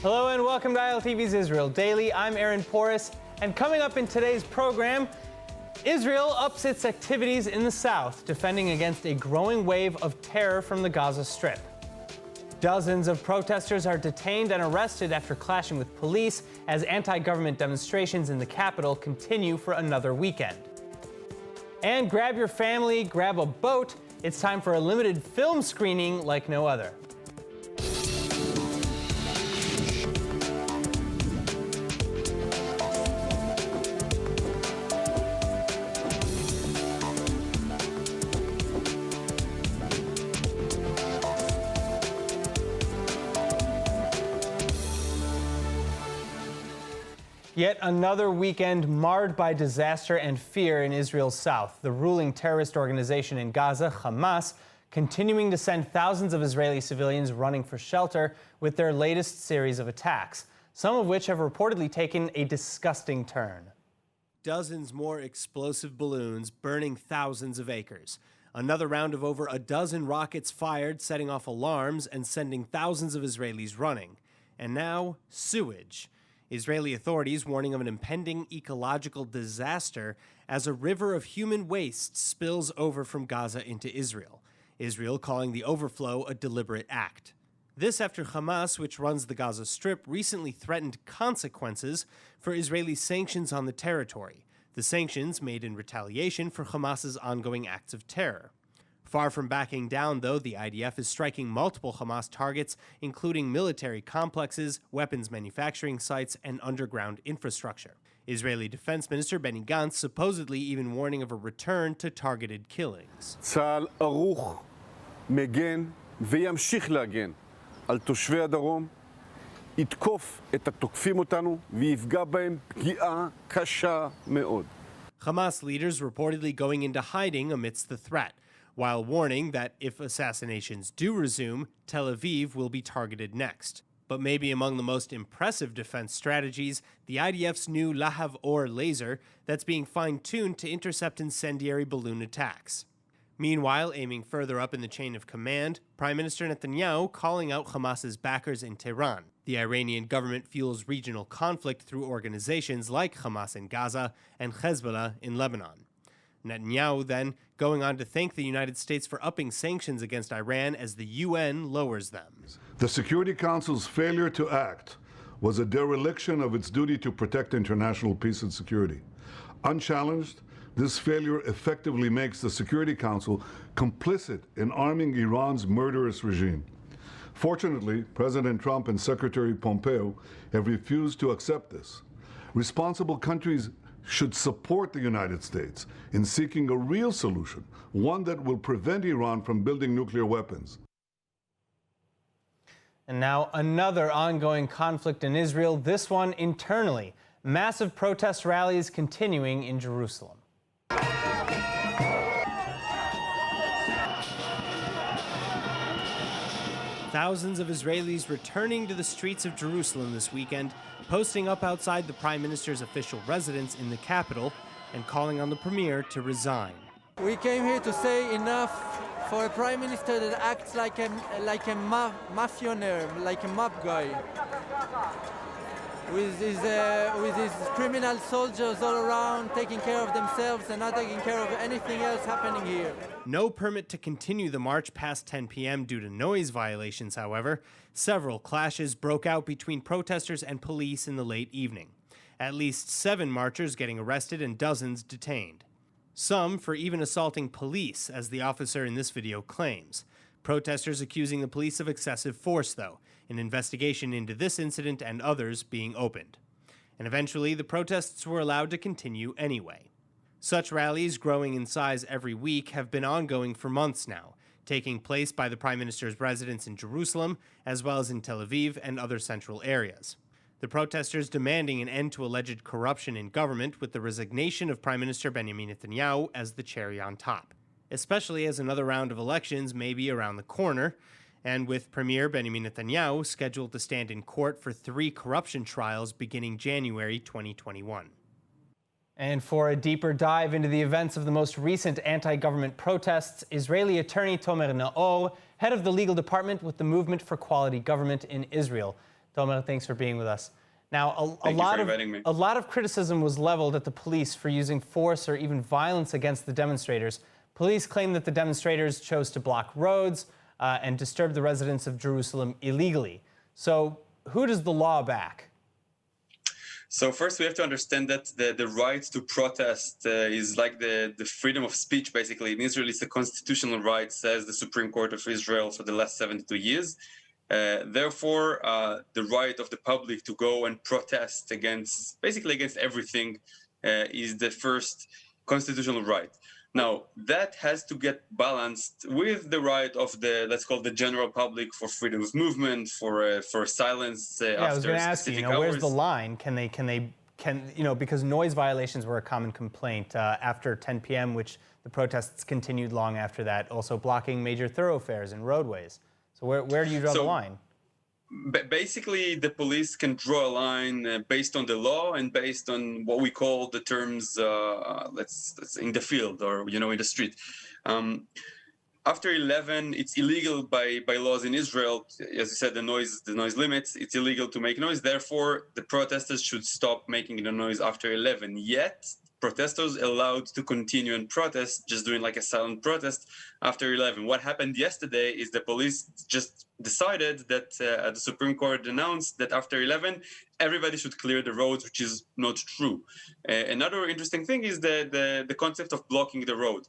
Hello and welcome to ILTV's Israel Daily. I'm Aaron Porras, and coming up in today's program, Israel ups its activities in the south, defending against a growing wave of terror from the Gaza Strip. Dozens of protesters are detained and arrested after clashing with police as anti-government demonstrations in the capital continue for another weekend. And grab your family, grab a boat. It's time for a limited film screening like no other. Yet another weekend marred by disaster and fear in Israel's south. The ruling terrorist organization in Gaza, Hamas, continuing to send thousands of Israeli civilians running for shelter with their latest series of attacks, some of which have reportedly taken a disgusting turn. Dozens more explosive balloons burning thousands of acres. Another round of over a dozen rockets fired, setting off alarms and sending thousands of Israelis running. And now, sewage. Israeli authorities warning of an impending ecological disaster as a river of human waste spills over from Gaza into Israel. Israel calling the overflow a deliberate act. This after Hamas, which runs the Gaza Strip, recently threatened consequences for Israeli sanctions on the territory. The sanctions made in retaliation for Hamas's ongoing acts of terror. Far from backing down, though, the IDF is striking multiple Hamas targets, including military complexes, weapons manufacturing sites, and underground infrastructure. Israeli Defense Minister Benny Gantz supposedly even warning of a return to targeted killings. צה"ל ערוך, מגן וימשיך להגן על תושבי הדרום, יתקוף את התוקפים אותנו ויפגע בהם פגיעה קשה מאוד. Hamas leaders reportedly going into hiding amidst the threat, while warning that if assassinations do resume, Tel Aviv will be targeted next. But maybe among the most impressive defense strategies, the IDF's new Lahav Or laser that's being fine-tuned to intercept incendiary balloon attacks. Meanwhile, aiming further up in the chain of command, Prime Minister Netanyahu calling out Hamas's backers in Tehran. The Iranian government fuels regional conflict through organizations like Hamas in Gaza and Hezbollah in Lebanon. Netanyahu then going on to thank the United States for upping sanctions against Iran as the UN lowers them. The Security Council's failure to act was a dereliction of its duty to protect international peace and security. Unchallenged, this failure effectively makes the Security Council complicit in arming Iran's murderous regime. Fortunately, President Trump and Secretary Pompeo have refused to accept this. Responsible countries should support the United States in seeking a real solution, one that will prevent Iran from building nuclear weapons. And now another ongoing conflict in Israel, this one internally. Massive protest rallies continuing in Jerusalem. Thousands of Israelis returning to the streets of Jerusalem this weekend, posting up outside the Prime Minister's official residence in the capital and calling on the Premier to resign. We came here to say enough for a Prime Minister that acts like a mafionaire, like a mob guy, with his criminal soldiers all around taking care of themselves and not taking care of anything else happening here. No permit to continue the march past 10 p.m. due to noise violations, however. Several clashes broke out between protesters and police in the late evening. At least 7 marchers getting arrested and dozens detained. Some for even assaulting police, as the officer in this video claims. Protesters accusing the police of excessive force, though, an investigation into this incident and others being opened. And eventually, the protests were allowed to continue anyway. Such rallies, growing in size every week, have been ongoing for months now, taking place by the Prime Minister's residence in Jerusalem, as well as in Tel Aviv and other central areas. The protesters demanding an end to alleged corruption in government, with the resignation of Prime Minister Benjamin Netanyahu as the cherry on top, especially as another round of elections may be around the corner, and with Premier Benjamin Netanyahu scheduled to stand in court for 3 corruption trials beginning January 2021. And for a deeper dive into the events of the most recent anti-government protests, Israeli attorney Tomer Naor, head of the legal department with the Movement for Quality Government in Israel. Tomer, thanks for being with us. Now, a Thank lot of criticism was leveled at the police for using force or even violence against the demonstrators. Police claim that the demonstrators chose to block roads and disturb the residents of Jerusalem illegally. So who does the law back? So first, we have to understand that the right to protest is like the freedom of speech, basically. In Israel, it's a constitutional right, says the Supreme Court of Israel for the last 72 years. Therefore, the right of the public to go and protest basically against everything is the first constitutional right. Now, that has to get balanced with the right of let's call the general public for freedom of movement, for silence after I was going to ask you, where's the line? Because noise violations were a common complaint after 10 p.m., which the protests continued long after that, also blocking major thoroughfares and roadways. So where do you draw the line? Basically, the police can draw a line based on the law and based on what we call the terms, let's in the field or in the street. After 11, it's illegal by laws in Israel. As you said, the noise limits. It's illegal to make noise. Therefore, the protesters should stop making the noise after 11. Yet, protesters allowed to continue and protest, just doing like a silent protest after 11. What happened yesterday is the police just decided that the Supreme Court announced that after 11, everybody should clear the roads, which is not true. Another interesting thing is the concept of blocking the road.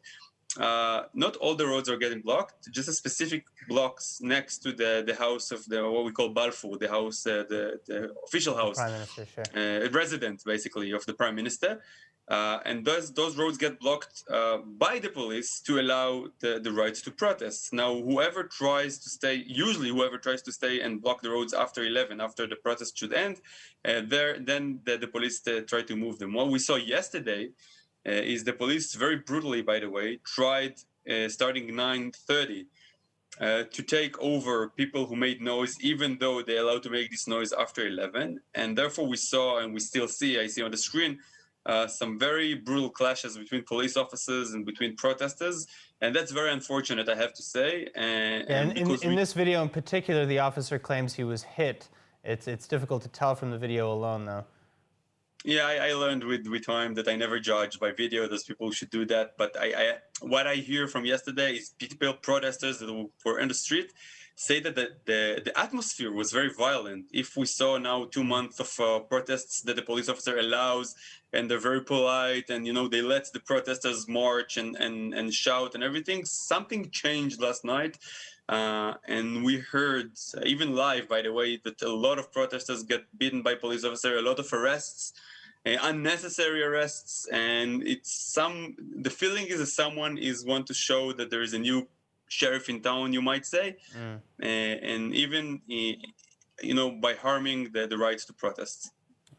Not all the roads are getting blocked, just a specific blocks next to the house of what we call Balfour, the house, the official house, Prime Minister, sure. Residence basically of the Prime Minister. And those roads get blocked by the police to allow the right to protest. Now, whoever tries to stay and block the roads after 11, after the protest should end, then the police try to move them. What we saw yesterday is the police very brutally, by the way, tried starting 9:30 to take over people who made noise, even though they're allowed to make this noise after 11. And therefore we saw, and we still see, I see on the screen, some very brutal clashes between police officers and between protesters. And that's very unfortunate, I have to say. In this video in particular, the officer claims he was hit. It's difficult to tell from the video alone, though. Yeah, I learned with time that I never judge by video. Those people should do that. But what I hear from yesterday is protesters that were in the street say that the atmosphere was very violent. If we saw now 2 months of protests that the police officer allows, and they're very polite, and they let the protesters march and shout and everything, something changed last night. And we heard, even live, by the way, that a lot of protesters get beaten by police officers, a lot of arrests, unnecessary arrests, and the feeling is that someone want to show that there is a new sheriff in town, you might say, and even by harming the rights to protest.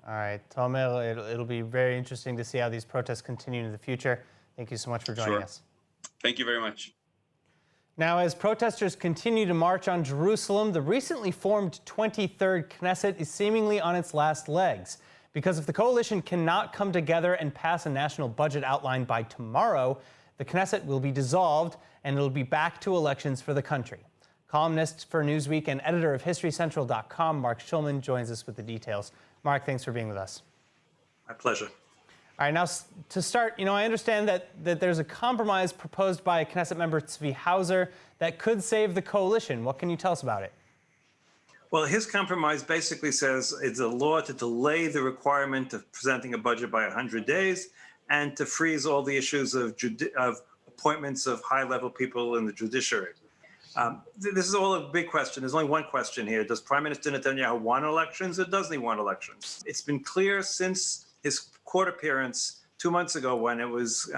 All right, Tomer, it'll be very interesting to see how these protests continue in the future. Thank you so much for joining us. Thank you very much. Now, as protesters continue to march on Jerusalem, the recently formed 23rd Knesset is seemingly on its last legs. Because if the coalition cannot come together and pass a national budget outline by tomorrow, the Knesset will be dissolved and it'll be back to elections for the country. Columnist for Newsweek and editor of HistoryCentral.com, Mark Schulman, joins us with the details. Mark, thanks for being with us. My pleasure. All right, now to start, I understand that there's a compromise proposed by Knesset member Tzvi Hauser that could save the coalition. What can you tell us about it? Well, his compromise basically says it's a law to delay the requirement of presenting a budget by 100 days and to freeze all the issues of appointments of high-level people in the judiciary. This is all a big question. There's only one question here. Does Prime Minister Netanyahu want elections or doesn't he want elections? It's been clear since his court appearance 2 months ago when it was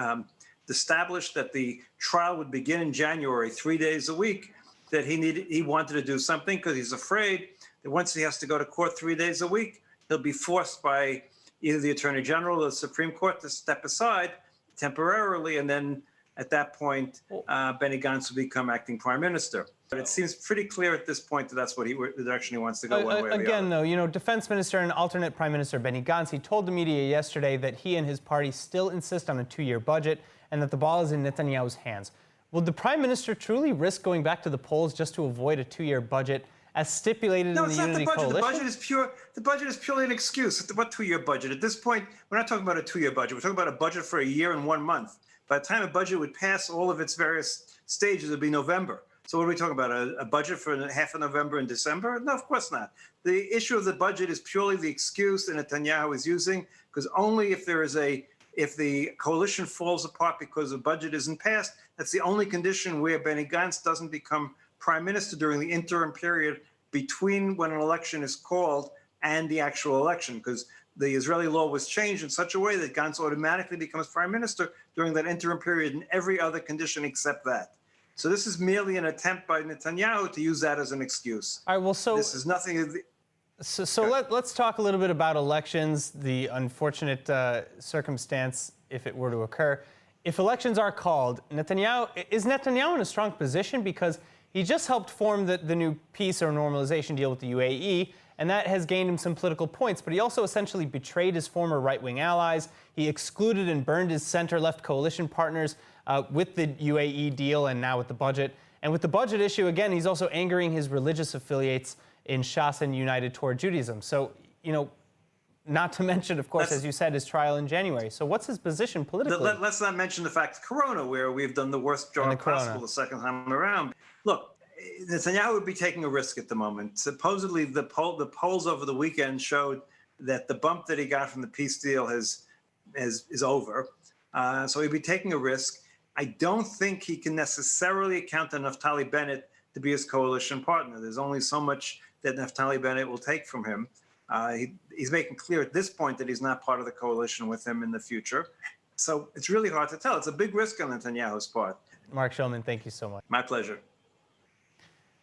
established that the trial would begin in January, 3 days a week, that he wanted to do something because he's afraid that once he has to go to court 3 days a week, he'll be forced by either the Attorney General or the Supreme Court to step aside temporarily, and then at that point, Benny Gantz will become acting Prime Minister. But it seems pretty clear at this point that that's the direction he wants to go one way or the other. Again, though, Defense Minister and alternate Prime Minister Benny Gantz, he told the media yesterday that he and his party still insist on a 2-year budget and that the ball is in Netanyahu's hands. Will the Prime Minister truly risk going back to the polls just to avoid a 2-year budget as stipulated No, in the it's not the Unity budget. Coalition? The budget is purely an excuse. What 2-year budget? At this point, we're not talking about a 2-year budget. We're talking about a budget for a year and 1 month. By the time a budget would pass all of its various stages, it would be November. So what are we talking about? A budget for half of November and December? No, of course not. The issue of the budget is purely the excuse that Netanyahu is using, because only if the coalition falls apart because the budget isn't passed, that's the only condition where Benny Gantz doesn't become prime minister during the interim period between when an election is called and the actual election, because the Israeli law was changed in such a way that Gantz automatically becomes prime minister during that interim period in every other condition except that. So this is merely an attempt by Netanyahu to use that as an excuse. All right, well, so this is nothing. Let's talk a little bit about elections, the unfortunate circumstance if it were to occur. If elections are called, is Netanyahu in a strong position? Because he just helped form the new peace or normalization deal with the UAE, and that has gained him some political points, but he also essentially betrayed his former right-wing allies. He excluded and burned his center-left coalition partners with the UAE deal and now with the budget. And with the budget issue, again, he's also angering his religious affiliates in Shas and United Toward Judaism. So, not to mention, of course, as you said, his trial in January. So what's his position politically? Let's not mention the fact of Corona, where we've done the worst job possible the second time around. Look, Netanyahu would be taking a risk at the moment. Supposedly, the polls over the weekend showed that the bump that he got from the peace deal is over. So he'd be taking a risk. I don't think he can necessarily count on Naftali Bennett to be his coalition partner. There's only so much that Naftali Bennett will take from him. He's making clear at this point that he's not part of the coalition with him in the future. So it's really hard to tell. It's a big risk on Netanyahu's part. Mark Shulman, thank you so much. My pleasure.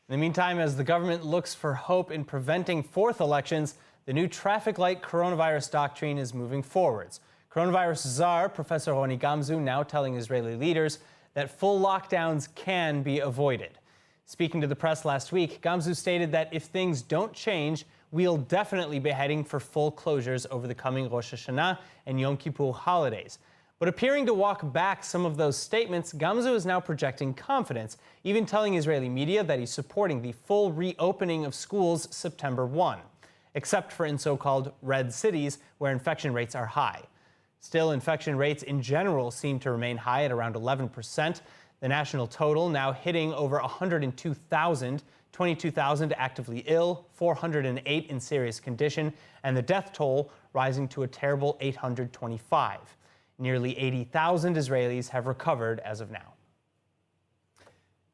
In the meantime, as the government looks for hope in preventing fourth elections, the new traffic light coronavirus doctrine is moving forwards. Coronavirus czar Professor Roni Gamzu now telling Israeli leaders that full lockdowns can be avoided. Speaking to the press last week, Gamzu stated that if things don't change, we'll definitely be heading for full closures over the coming Rosh Hashanah and Yom Kippur holidays. But appearing to walk back some of those statements, Gamzu is now projecting confidence, even telling Israeli media that he's supporting the full reopening of schools September 1, except for in so-called red cities where infection rates are high. Still, infection rates in general seem to remain high at around 11%. The national total now hitting over 102,000, 22,000 actively ill, 408 in serious condition, and the death toll rising to a terrible 825. Nearly 80,000 Israelis have recovered as of now.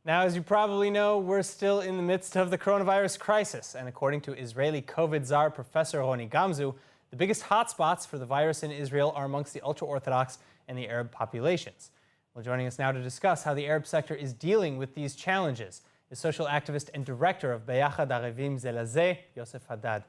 Now, as you probably know, we're still in the midst of the coronavirus crisis, and according to Israeli COVID czar Professor Roni Gamzu, the biggest hotspots for the virus in Israel are amongst the ultra-Orthodox and the Arab populations. Well, joining us now to discuss how the Arab sector is dealing with these challenges is social activist and director of Beyachad Arevim Ze Lazeh, Yosef Haddad.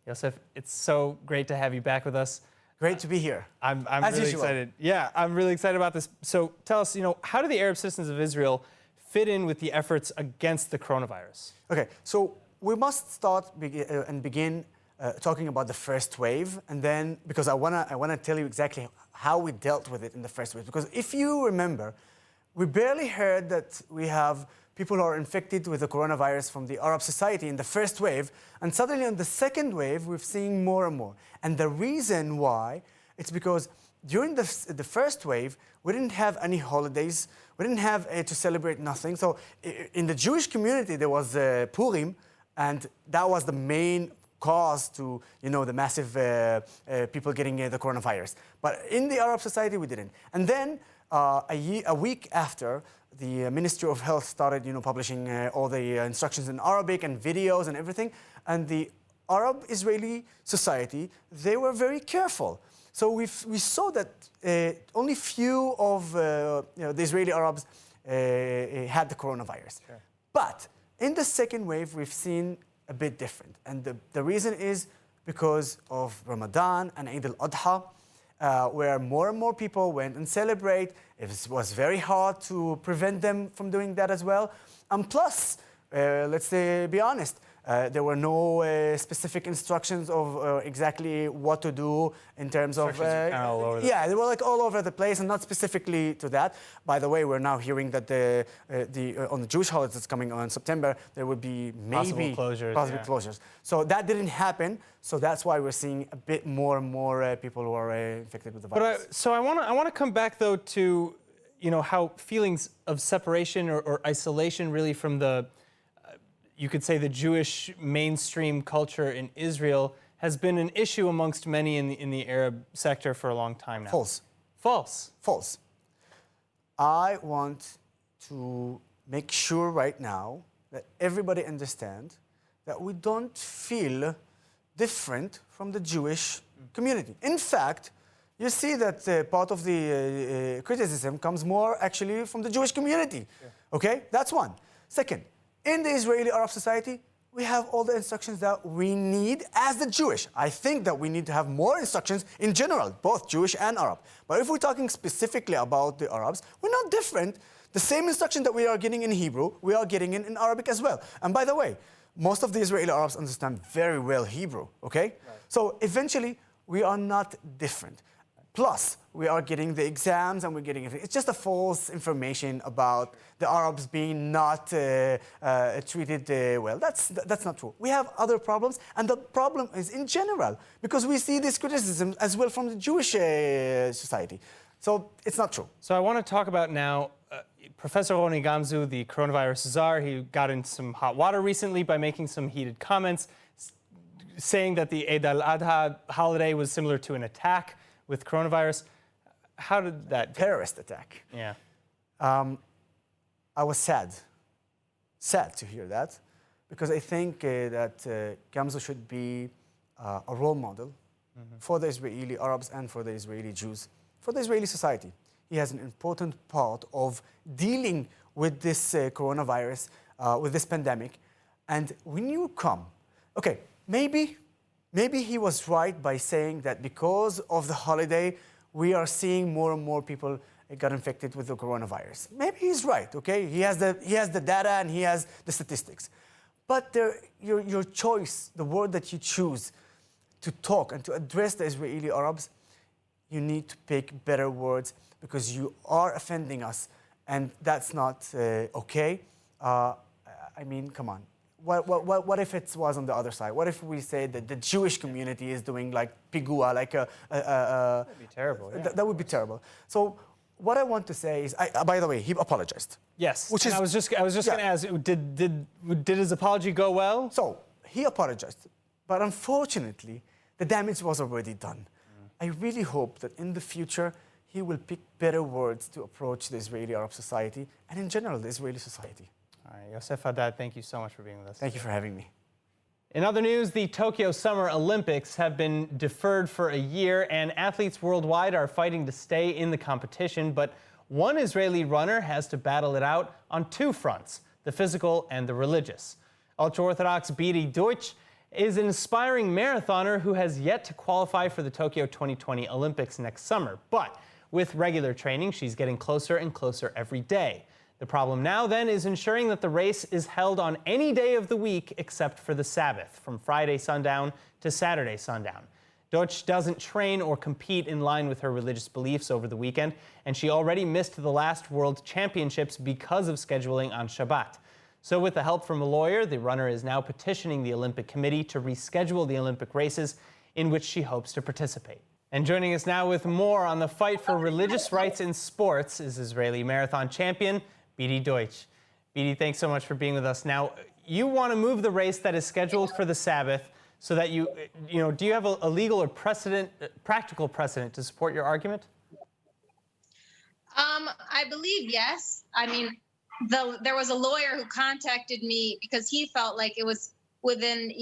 Yosef, it's so great to have you back with us. Great to be here. I'm really excited. Yeah, I'm really excited about this. So tell us, how do the Arab citizens of Israel fit in with the efforts against the coronavirus? Okay, so we must start and begin talking about the first wave, and then because I wanna tell you exactly how we dealt with it in the first wave. Because if you remember, we barely heard that we have people who are infected with the coronavirus from the Arab society in the first wave, and suddenly on the second wave, we're seeing more and more. And the reason why, it's because during the first wave, we didn't have any holidays, we didn't have to celebrate nothing. So in the Jewish community, there was Purim, and that was the main cause to, the massive people getting the coronavirus. But in the Arab society, we didn't. And then a week after, the Ministry of Health started, publishing all the instructions in Arabic and videos and everything. And the Arab-Israeli society, they were very careful. So we saw that only few of the Israeli Arabs had the coronavirus. Sure. But in the second wave, we've seen a bit different. And the reason is because of Ramadan and Eid al-Adha, where more and more people went and celebrate. It was very hard to prevent them from doing that as well. And plus, let's be honest, There were no specific instructions of exactly what to do in terms of. Instructions are kinda all over the Yeah, they were like all over the place, and not specifically to that. By the way, we're now hearing that on the Jewish holidays that's coming on September, there would be maybe Possible closures. So that didn't happen. So that's why we're seeing a bit more and more people who are infected with the virus. So I want to come back though to, how feelings of separation or isolation really from the, you could say the Jewish mainstream culture in Israel has been an issue amongst many in the Arab sector for a long time now. False. I want to make sure right now that everybody understands that we don't feel different from the Jewish community. In fact, you see that part of the criticism comes more actually from the Jewish community. Yeah. Okay, that's one. Second, in the Israeli Arab society, we have all the instructions that we need as the Jewish. I think that we need to have more instructions in general, both Jewish and Arab. But if we're talking specifically about the Arabs, we're not different. The same instruction that we are getting in Hebrew, we are getting in Arabic as well. And by the way, most of the Israeli Arabs understand very well Hebrew, okay? Right. So eventually, we are not different. Plus, we are getting the exams and we're getting everything. It's just a false information about the Arabs being not treated well. That's not true. We have other problems, and the problem is in general, because we see this criticism as well from the Jewish society. So it's not true. So I want to talk about now Professor Roni Gamzu, the coronavirus czar. He got in some hot water recently by making some heated comments, saying that the Eid al-Adha holiday was similar to an attack with coronavirus. How did that go? Terrorist attack. Yeah. I was sad to hear that, because I think that Gamzu should be a role model for the Israeli Arabs and for the Israeli Jews, for the Israeli society. He has an important part of dealing with this coronavirus, with this pandemic. And when you come, okay, maybe he was right by saying that because of the holiday, we are seeing more and more people got infected with the coronavirus. Maybe he's right, okay? He has the data and he has the statistics. But your choice, the word that you choose to talk and to address the Israeli Arabs, you need to pick better words, because you are offending us, and that's not okay. I mean, come on. What if it was on the other side? What if we say that the Jewish community is doing like pigua, like that would be terrible. Yeah. That would be terrible. So what I want to say is, by the way, he apologized. Yes. I was just going to ask, did his apology go well? So he apologized, but unfortunately, the damage was already done. I really hope that in the future, he will pick better words to approach the Israeli Arab society and in general, the Israeli society. All right, Yosef Haddad, thank you so much for being with us. Thank you for having me. In other news, the Tokyo Summer Olympics have been deferred for a year, and athletes worldwide are fighting to stay in the competition. But one Israeli runner has to battle it out on two fronts, the physical and the religious. Ultraorthodox Bidi Deutsch is an inspiring marathoner who has yet to qualify for the Tokyo 2020 Olympics next summer. But with regular training, she's getting closer and closer every day. The problem now, then, is ensuring that the race is held on any day of the week except for the Sabbath, from Friday sundown to Saturday sundown. Deutsch doesn't train or compete in line with her religious beliefs over the weekend, and she already missed the last World Championships because of scheduling on Shabbat. So with the help from a lawyer, the runner is now petitioning the Olympic Committee to reschedule the Olympic races in which she hopes to participate. And joining us now with more on the fight for religious rights in sports is Israeli marathon champion Bidi Deutsch. Bidi, thanks so much for being with us. Now, you want to move the race that is scheduled for the Sabbath so that do you have a legal or practical precedent to support your argument? I believe yes. I mean, there was a lawyer who contacted me because he felt like it was within,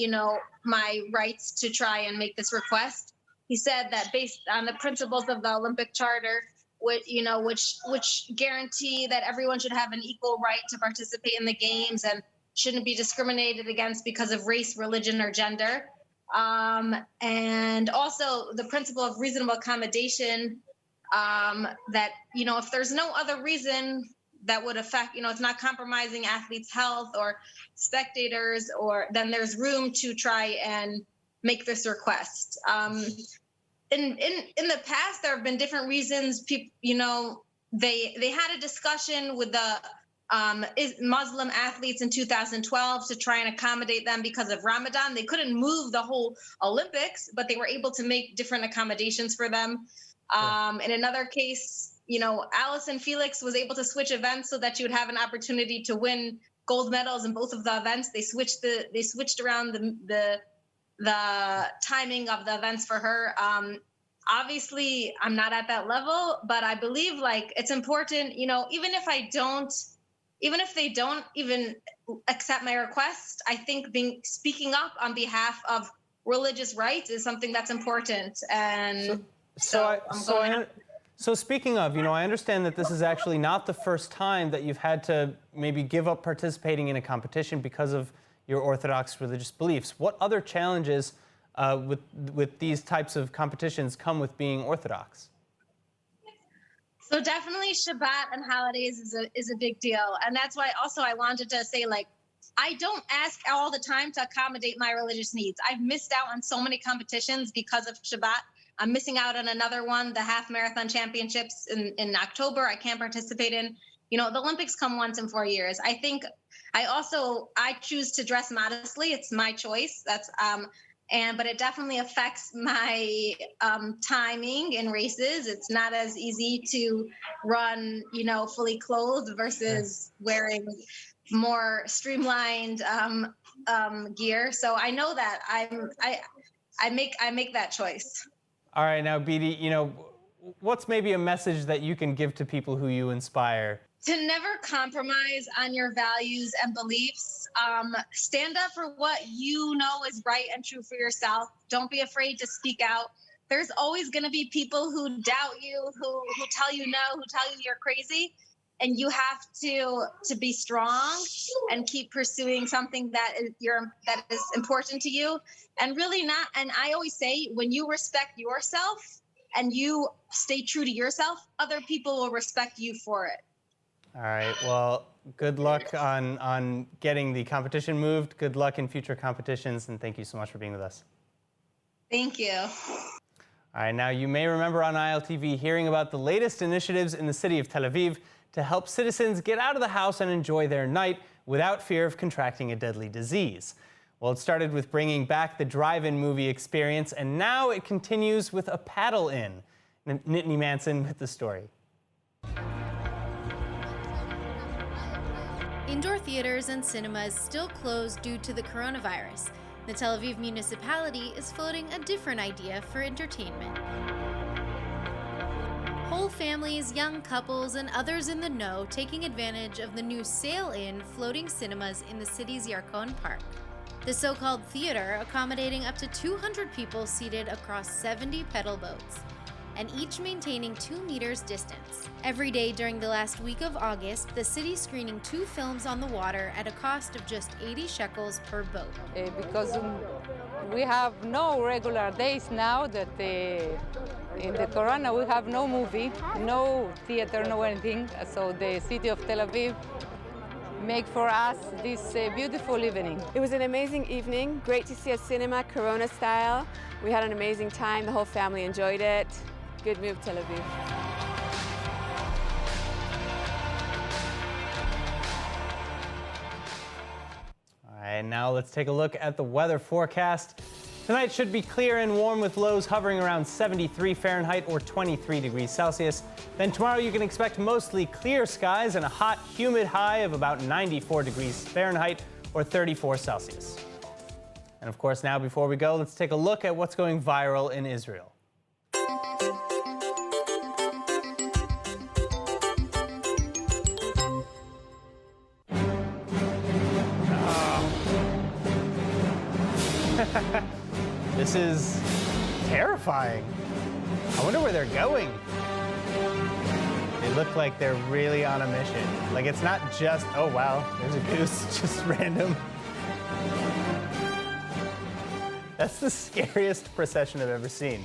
my rights to try and make this request. He said that based on the principles of the Olympic Charter, which guarantee that everyone should have an equal right to participate in the games and shouldn't be discriminated against because of race, religion, or gender. And also the principle of reasonable accommodation, that, if there's no other reason that would affect, it's not compromising athletes' health or spectators, or then there's room to try and make this request. In the past, there have been different reasons. People, they had a discussion with the Muslim athletes in 2012 to try and accommodate them because of Ramadan. They couldn't move the whole Olympics, but they were able to make different accommodations for them. In another case, Allison Felix was able to switch events so that she would have an opportunity to win gold medals in both of the events. They switched around the timing of the events for her. Obviously, I'm not at that level, but I believe it's important, even if they don't even accept my request, I think speaking up on behalf of religious rights is something that's important. And so speaking of, I understand that this is actually not the first time that you've had to maybe give up participating in a competition because of your Orthodox religious beliefs. What other challenges with these types of competitions come with being Orthodox? So definitely Shabbat and holidays is a big deal. And that's why also I wanted to say, I don't ask all the time to accommodate my religious needs. I've missed out on so many competitions because of Shabbat. I'm missing out on another one, the half marathon championships in October. I can't participate in. The Olympics come once in 4 years. I think I choose to dress modestly. It's my choice. That's but it definitely affects my timing in races. It's not as easy to run, fully clothed versus wearing more streamlined gear. So I know that I make that choice. All right, now, Bidi, what's maybe a message that you can give to people who you inspire? To never compromise on your values and beliefs. Stand up for what you know is right and true for yourself. Don't be afraid to speak out. There's always going to be people who doubt you, who tell you no, who tell you you're crazy. And you have to be strong and keep pursuing something that is important to you. And really and I always say, when you respect yourself and you stay true to yourself, other people will respect you for it. All right, well, good luck on getting the competition moved. Good luck in future competitions, and thank you so much for being with us. Thank you. All right, now you may remember on ILTV hearing about the latest initiatives in the city of Tel Aviv to help citizens get out of the house and enjoy their night without fear of contracting a deadly disease. Well, it started with bringing back the drive-in movie experience, and now it continues with a paddle-in. Nittany Manson with the story. Indoor theaters and cinemas still closed due to the coronavirus. The Tel Aviv municipality is floating a different idea for entertainment. Whole families, young couples, and others in the know taking advantage of the new sail-in floating cinemas in the city's Yarkon Park. The so-called theater accommodating up to 200 people seated across 70 pedal boats, and each maintaining 2 meters distance. Every day during the last week of August, the city screening 2 films on the water at a cost of just 80 shekels per boat. Because we have no regular days now that in the corona we have no movie, no theater, no anything. So the city of Tel Aviv make for us this beautiful evening. It was an amazing evening. Great to see a cinema, Corona style. We had an amazing time. The whole family enjoyed it. Good move, Tel Aviv. All right, now let's take a look at the weather forecast. Tonight should be clear and warm with lows hovering around 73 Fahrenheit or 23 degrees Celsius. Then tomorrow you can expect mostly clear skies and a hot, humid high of about 94 degrees Fahrenheit or 34 Celsius. And of course, now before we go, let's take a look at what's going viral in Israel. This is terrifying. I wonder where they're going. They look like they're really on a mission. Like it's not just, oh wow, there's a goose, just random. That's the scariest procession I've ever seen.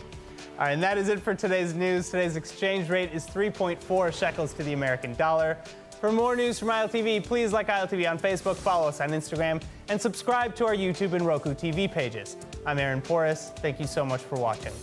All right, and that is it for today's news. Today's exchange rate is 3.4 shekels to the American dollar, For more news from ILTV, please like ILTV on Facebook, follow us on Instagram, and subscribe to our YouTube and Roku TV pages. I'm Aaron Porras. Thank you so much for watching.